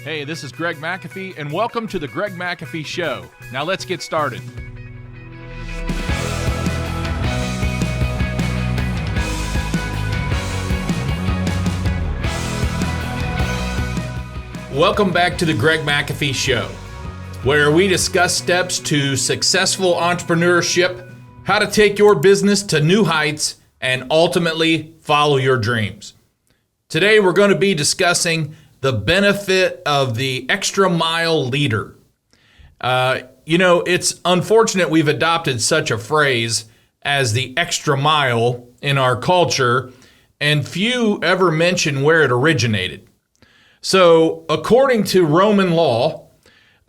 Hey, this is Greg McAfee, and welcome to the Greg McAfee Show. Now let's get started. Welcome back to the Greg McAfee Show, where we discuss steps to successful entrepreneurship, how to take your business to new heights, and ultimately follow your dreams. Today we're going to be discussing the benefit of the extra mile leader. It's unfortunate we've adopted such a phrase as the extra mile in our culture, and few ever mention where it originated. So, according to Roman law,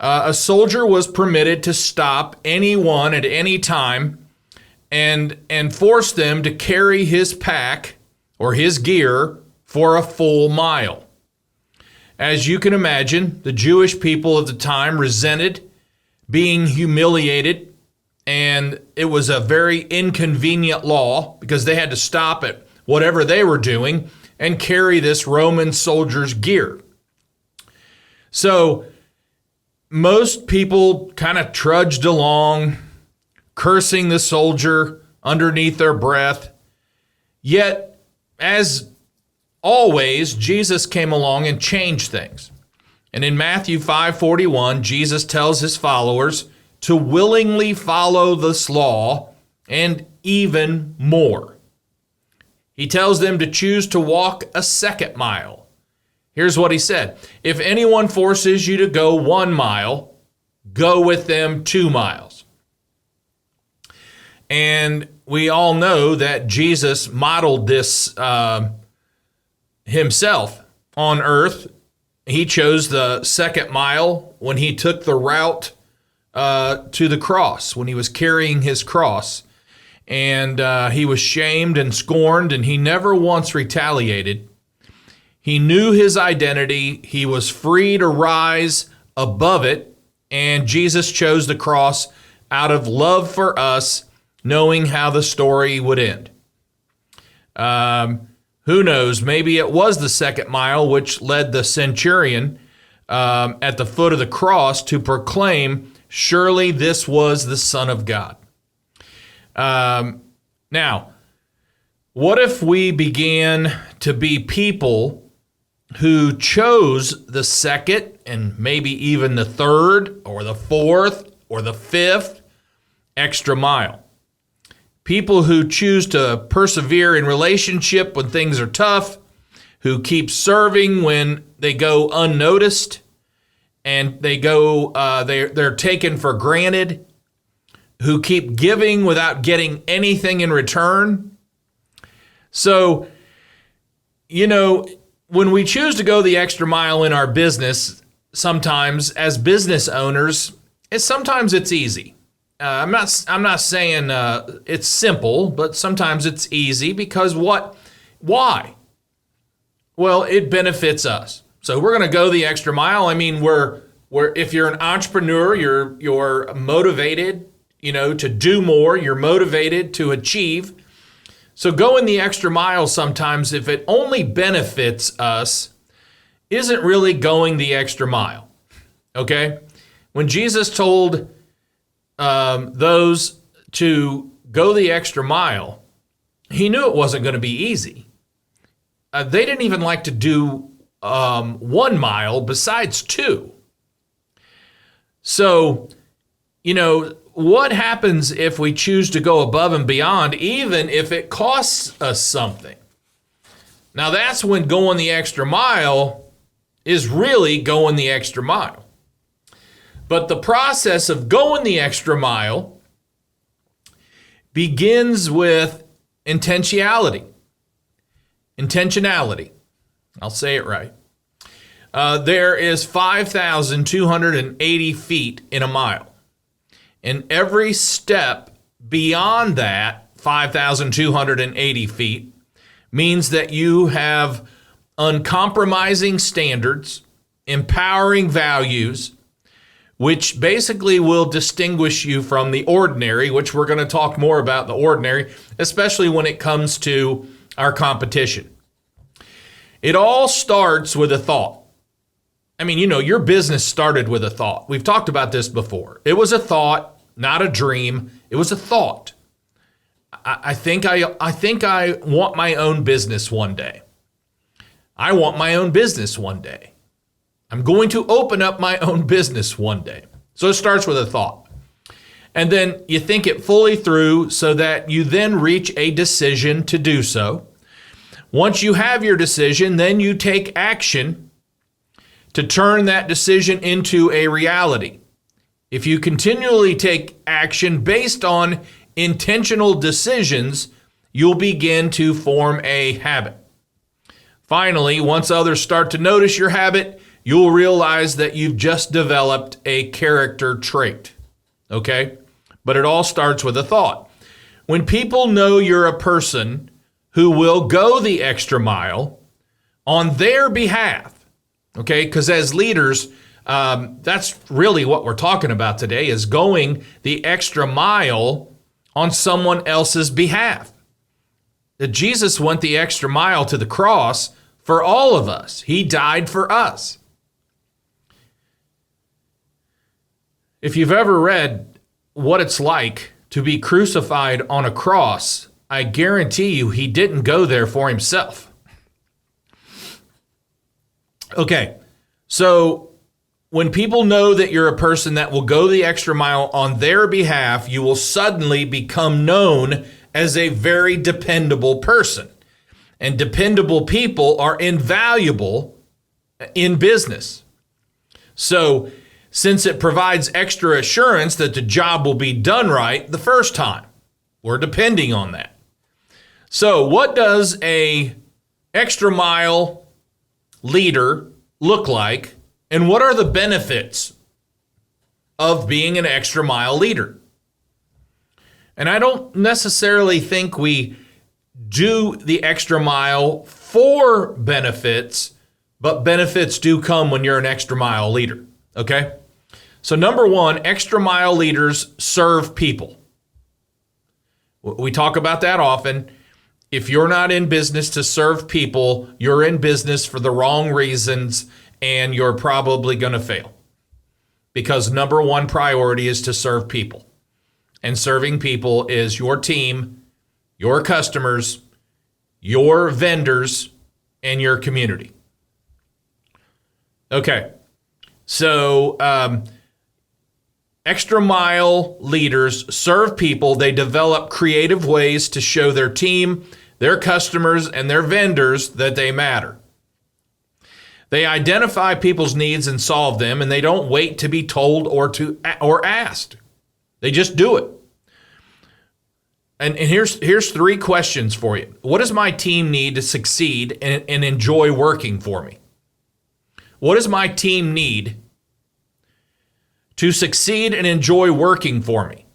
a soldier was permitted to stop anyone at any time and force them to carry his pack or his gear for a full mile. As you can imagine, the Jewish people of the time resented being humiliated, and it was a very inconvenient law because they had to stop at whatever they were doing and carry this Roman soldier's gear. So most people kind of trudged along, cursing the soldier underneath their breath. Yet, as always, Jesus came along and changed things. And in Matthew 5:41, Jesus tells his followers to willingly follow this law and even more. He tells them to choose to walk a second mile. Here's what he said: if anyone forces you to go 1 mile, go with them 2 miles. And we all know that Jesus modeled this himself on earth. He chose the second mile when he took the route to the cross, when he was carrying his cross. And he was shamed and scorned, and he never once retaliated. He knew his identity. He was free to rise above it. And Jesus chose the cross out of love for us, knowing how the story would end. Who knows? Maybe it was the second mile which led the centurion at the foot of the cross to proclaim, surely this was the Son of God. Now, what if we began to be people who chose the second and maybe even the third or the fourth or the fifth extra mile? People who choose to persevere in relationship when things are tough, who keep serving when they go unnoticed and they're taken for granted, who keep giving without getting anything in return. So, when we choose to go the extra mile in our business, sometimes as business owners, sometimes it's easy. I'm not saying it's simple, but sometimes it's easy because why? Well, it benefits us. So we're going to go the extra mile. I mean, if you're an entrepreneur, you're motivated, to do more. You're motivated to achieve. So going the extra mile sometimes, if it only benefits us, isn't really going the extra mile. Okay? When Jesus told those to go the extra mile, he knew it wasn't going to be easy. They didn't even like to do 1 mile besides 2. So, what happens if we choose to go above and beyond, even if it costs us something? Now, that's when going the extra mile is really going the extra mile. But the process of going the extra mile begins with intentionality. Intentionality. I'll say it right. There is 5,280 feet in a mile. And every step beyond that 5,280 feet means that you have uncompromising standards, empowering values, which basically will distinguish you from the ordinary, which we're going to talk more about the ordinary, especially when it comes to our competition. It all starts with a thought. I mean, your business started with a thought. We've talked about this before. It was a thought, not a dream. It was a thought. I think I want my own business one day. I want my own business one day. I'm going to open up my own business one day. So it starts with a thought. And then you think it fully through so that you then reach a decision to do so. Once you have your decision, then you take action to turn that decision into a reality. If you continually take action based on intentional decisions, you'll begin to form a habit. Finally, once others start to notice your habit, you'll realize that you've just developed a character trait. Okay? But it all starts with a thought. When people know you're a person who will go the extra mile on their behalf, okay? Because as leaders, that's really what we're talking about today, is going the extra mile on someone else's behalf. That Jesus went the extra mile to the cross for all of us. He died for us. If you've ever read what it's like to be crucified on a cross, I guarantee you he didn't go there for himself. Okay, so when people know that you're a person that will go the extra mile on their behalf, you will suddenly become known as a very dependable person. And dependable people are invaluable in business. So, since it provides extra assurance that the job will be done right the first time, we're depending on that. So, what does a extra mile leader look like, and what are the benefits of being an extra mile leader? And I don't necessarily think we do the extra mile for benefits, but benefits do come when you're an extra mile leader, okay? So number one, extra mile leaders serve people. We talk about that often. If you're not in business to serve people, you're in business for the wrong reasons, and you're probably going to fail. Because number one priority is to serve people. And serving people is your team, your customers, your vendors, and your community. Okay, so extra mile leaders serve people. They develop creative ways to show their team, their customers, and their vendors that they matter. They identify people's needs and solve them, and they don't wait to be told or asked. They just do it. And here's three questions for you. What does my team need to succeed and enjoy working for me? What does my team need to succeed and enjoy working for me?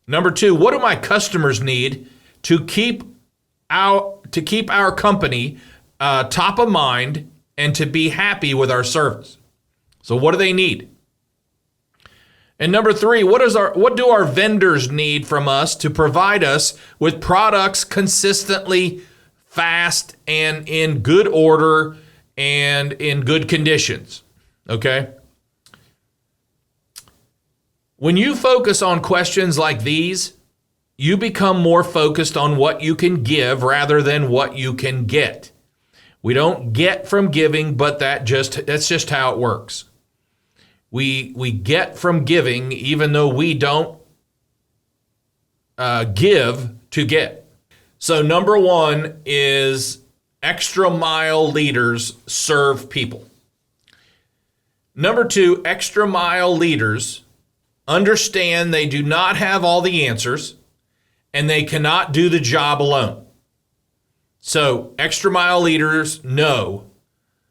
Number two, what do my customers need to keep our company top of mind and to be happy with our service? So what do they need? And number three, what do our vendors need from us to provide us with products consistently, fast, and in good order and in good conditions? Okay? When you focus on questions like these, you become more focused on what you can give rather than what you can get. We don't get from giving, but that's just how it works. We get from giving, even though we don't give to get. So number one is extra mile leaders serve people. Number two, extra mile leaders understand they do not have all the answers and they cannot do the job alone. So extra mile leaders know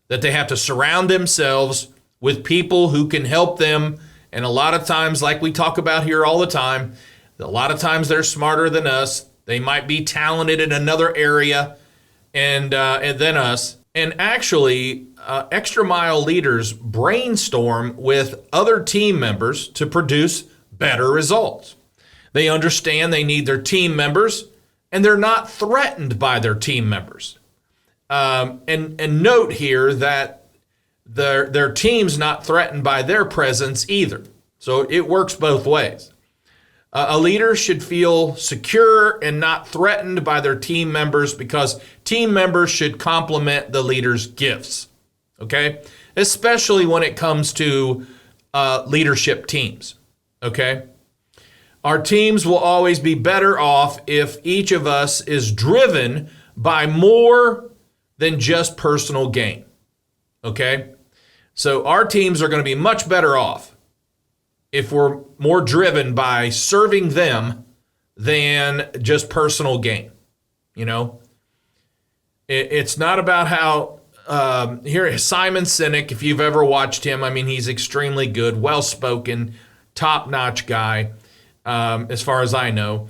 that they have to surround themselves with people who can help them. And a lot of times, like we talk about here all the time, a lot of times they're smarter than us. They might be talented in another area and than us. And actually, extra mile leaders brainstorm with other team members to produce better results. They understand they need their team members, and they're not threatened by their team members. And note here that their team's not threatened by their presence either. So it works both ways. A leader should feel secure and not threatened by their team members, because team members should complement the leader's gifts, okay? Especially when it comes to leadership teams, okay? Our teams will always be better off if each of us is driven by more than just personal gain, okay? So our teams are going to be much better off if we're more driven by serving them than just personal gain. You know, it's not about how, here, Simon Sinek, if you've ever watched him, I mean, he's extremely good, well-spoken, top-notch guy, as far as I know.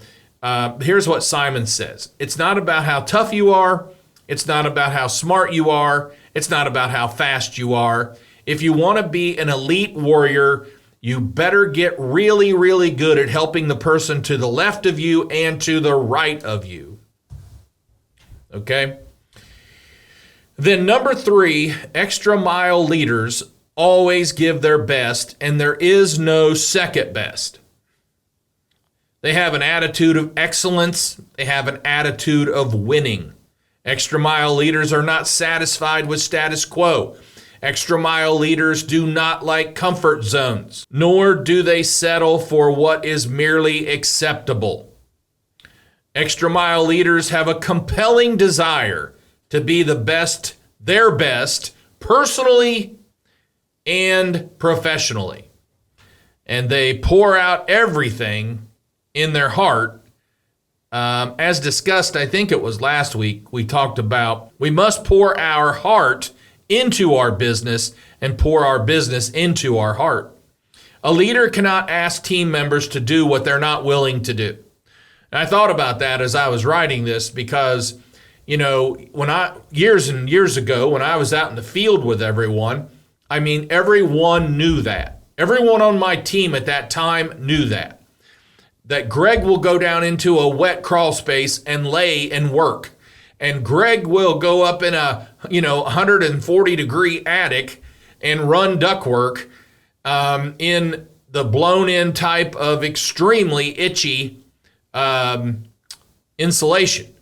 Here's what Simon says. It's not about how tough you are. It's not about how smart you are. It's not about how fast you are. If you want to be an elite warrior, you better get really, really good at helping the person to the left of you and to the right of you. Okay? Then number 3, extra mile leaders always give their best, and there is no second best. They have an attitude of excellence. They have an attitude of winning. Extra mile leaders are not satisfied with status quo. Extra mile leaders do not like comfort zones, nor do they settle for what is merely acceptable. Extra mile leaders have a compelling desire to be the best, their best, personally and professionally. And they pour out everything in their heart. As discussed, I think it was last week, we talked about we must pour our heart into our business and pour our business into our heart. A leader cannot ask team members to do what they're not willing to do. And I thought about that as I was writing this, because, you know, years and years ago, when I was out in the field with everyone, I mean, everyone knew that. Everyone on my team at that time knew that Greg will go down into a wet crawl space and lay and work. And Greg will go up in a 140 degree attic and run ductwork in the blown in type of extremely itchy insulation.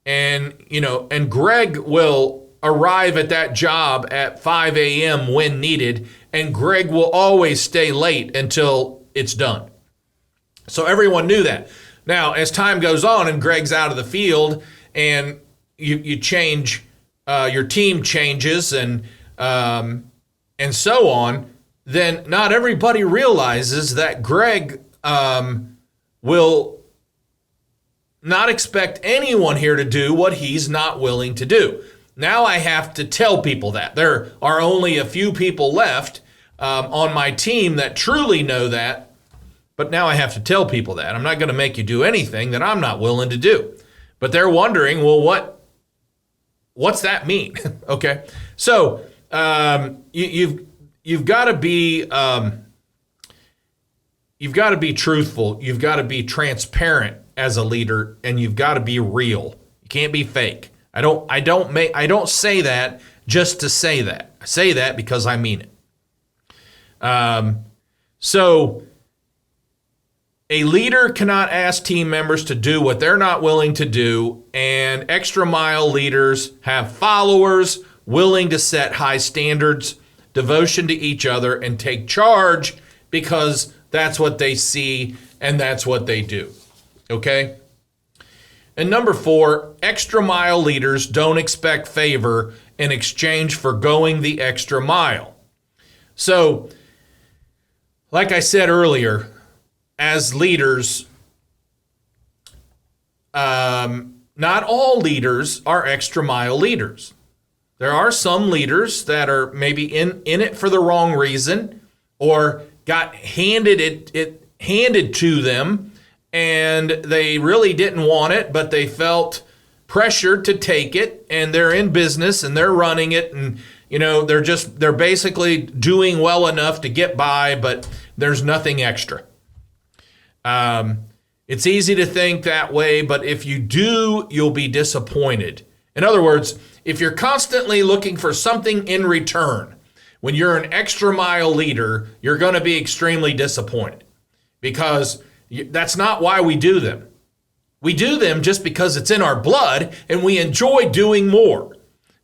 And Greg will arrive at that job at 5 a.m. when needed, and Greg will always stay late until it's done. So everyone knew that. Now, as time goes on and Greg's out of the field, and you change, your team changes, and so on, then not everybody realizes that Greg will not expect anyone here to do what he's not willing to do. Now I have to tell people that. There are only a few people left on my team that truly know that, but now I have to tell people that. I'm not going to make you do anything that I'm not willing to do. But they're wondering, well, what's that mean? Okay, so you've got to be truthful. You've got to be transparent as a leader, and you've got to be real. You can't be fake. I don't say that just to say that. I say that because I mean it. So a leader cannot ask team members to do what they're not willing to do, and extra mile leaders have followers willing to set high standards, devotion to each other, and take charge, because that's what they see and that's what they do. Okay? And number 4, extra mile leaders don't expect favor in exchange for going the extra mile. So, like I said earlier, as leaders, not all leaders are extra mile leaders. There are some leaders that are maybe in it for the wrong reason, or got handed to them, and they really didn't want it, but they felt pressured to take it, and they're in business and they're running it, and they're basically doing well enough to get by, but there's nothing extra. It's easy to think that way, but if you do, you'll be disappointed. In other words, if you're constantly looking for something in return, when you're an extra mile leader, you're going to be extremely disappointed because that's not why we do them. We do them just because it's in our blood and we enjoy doing more.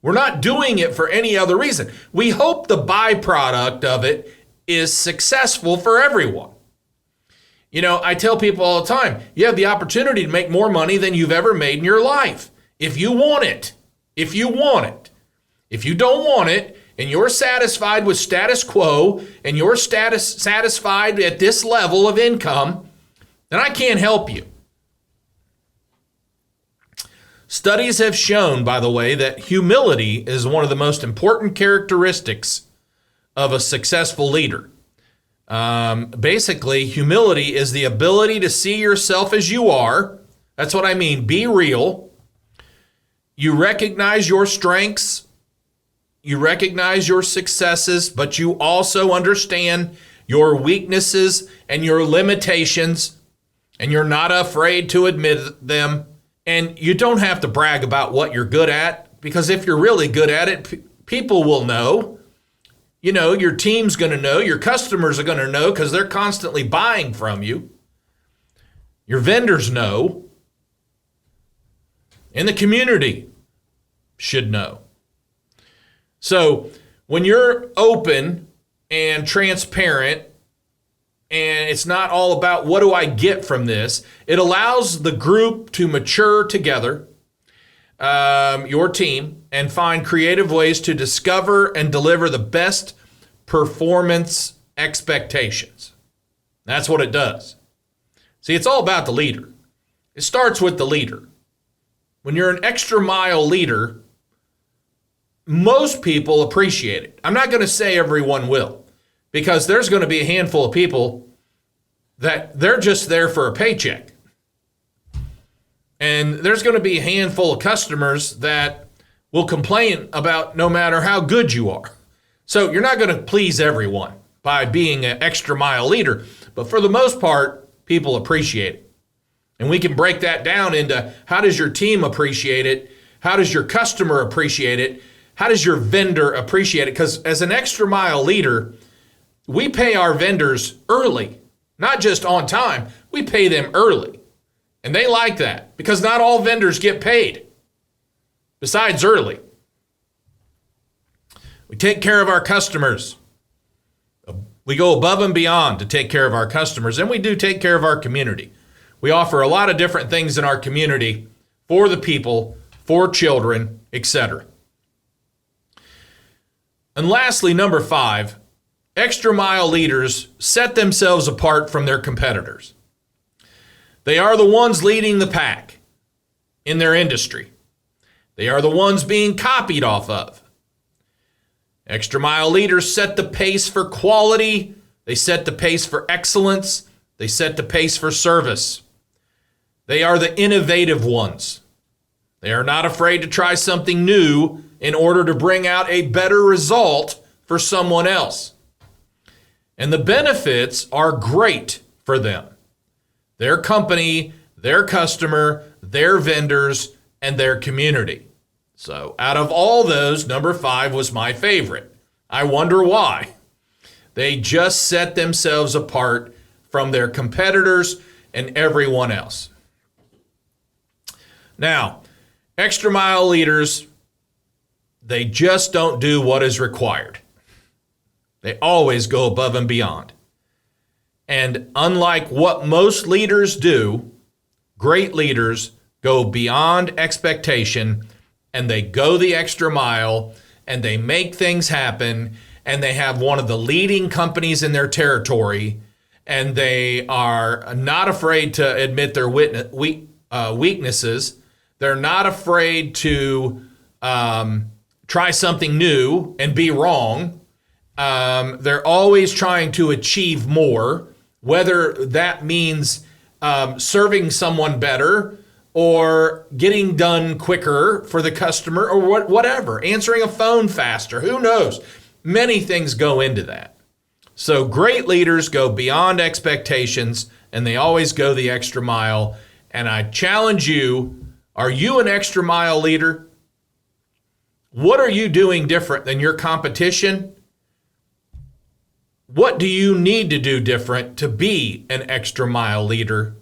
We're not doing it for any other reason. We hope the byproduct of it is successful for everyone. You know, I tell people all the time, you have the opportunity to make more money than you've ever made in your life. If you want it. If you want it. If you don't want it and you're satisfied with status quo and you're satisfied at this level of income, then I can't help you. Studies have shown, by the way, that humility is one of the most important characteristics of a successful leader. Basically, humility is the ability to see yourself as you are. That's what I mean. Be real. You recognize your strengths. You recognize your successes, but you also understand your weaknesses and your limitations, and you're not afraid to admit them. And you don't have to brag about what you're good at, because if you're really good at it, people will know. You know, your team's going to know, your customers are going to know because they're constantly buying from you. Your vendors know. And the community should know. So when you're open and transparent, and it's not all about what do I get from this, it allows the group to mature together, your team, and find creative ways to discover and deliver the best performance expectations. That's what it does. See, it's all about the leader. It starts with the leader. When you're an extra mile leader, most people appreciate it. I'm not going to say everyone will, because there's going to be a handful of people that they're just there for a paycheck. And there's going to be a handful of customers that will complain about no matter how good you are. So you're not going to please everyone by being an extra mile leader. But for the most part, people appreciate it. And we can break that down into how does your team appreciate it? How does your customer appreciate it? How does your vendor appreciate it? Because as an extra mile leader, we pay our vendors early, not just on time. We pay them early. And they like that because not all vendors get paid, besides early. We take care of our customers. We go above and beyond to take care of our customers, and we do take care of our community. We offer a lot of different things in our community for the people, for children, etc. And lastly, number 5, extra mile leaders set themselves apart from their competitors. They are the ones leading the pack in their industry. They are the ones being copied off of. Extra mile leaders set the pace for quality. They set the pace for excellence. They set the pace for service. They are the innovative ones. They are not afraid to try something new in order to bring out a better result for someone else. And the benefits are great for them. Their company, their customer, their vendors, and their community. So out of all those, number 5 was my favorite. I wonder why. They just set themselves apart from their competitors and everyone else. Now, extra mile leaders, they just don't do what is required. They always go above and beyond. And unlike what most leaders do, great leaders go beyond expectation, and they go the extra mile, and they make things happen, and they have one of the leading companies in their territory, and they are not afraid to admit their weaknesses. They're not afraid to try something new and be wrong. They're always trying to achieve more, whether that means serving someone better or getting done quicker for the customer or whatever, answering a phone faster, who knows? Many things go into that. So great leaders go beyond expectations, and they always go the extra mile. And I challenge you, are you an extra mile leader? What are you doing different than your competition? What do you need to do different to be an extra mile leader?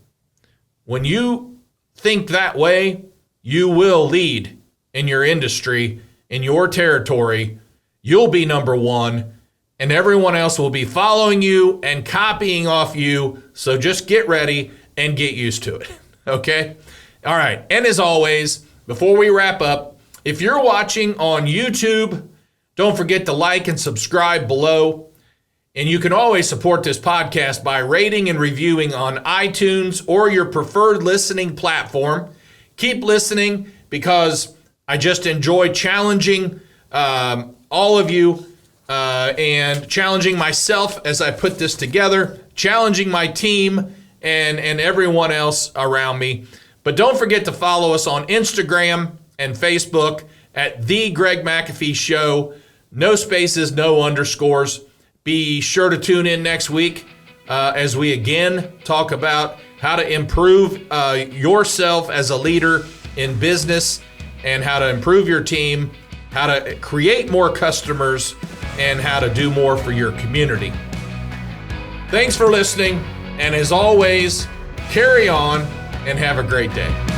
When you think that way, you will lead in your industry, in your territory. You'll be number one, and everyone else will be following you and copying off you. So just get ready and get used to it. Okay? All right. And as always, before we wrap up, if you're watching on YouTube, don't forget to like and subscribe below. And you can always support this podcast by rating and reviewing on iTunes or your preferred listening platform. Keep listening because I just enjoy challenging all of you and challenging myself as I put this together, challenging my team and everyone else around me. But don't forget to follow us on Instagram and Facebook at The Greg McAfee Show. No spaces, no underscores. Be sure to tune in next week as we again talk about how to improve yourself as a leader in business and how to improve your team, how to create more customers, and how to do more for your community. Thanks for listening, and as always, carry on and have a great day.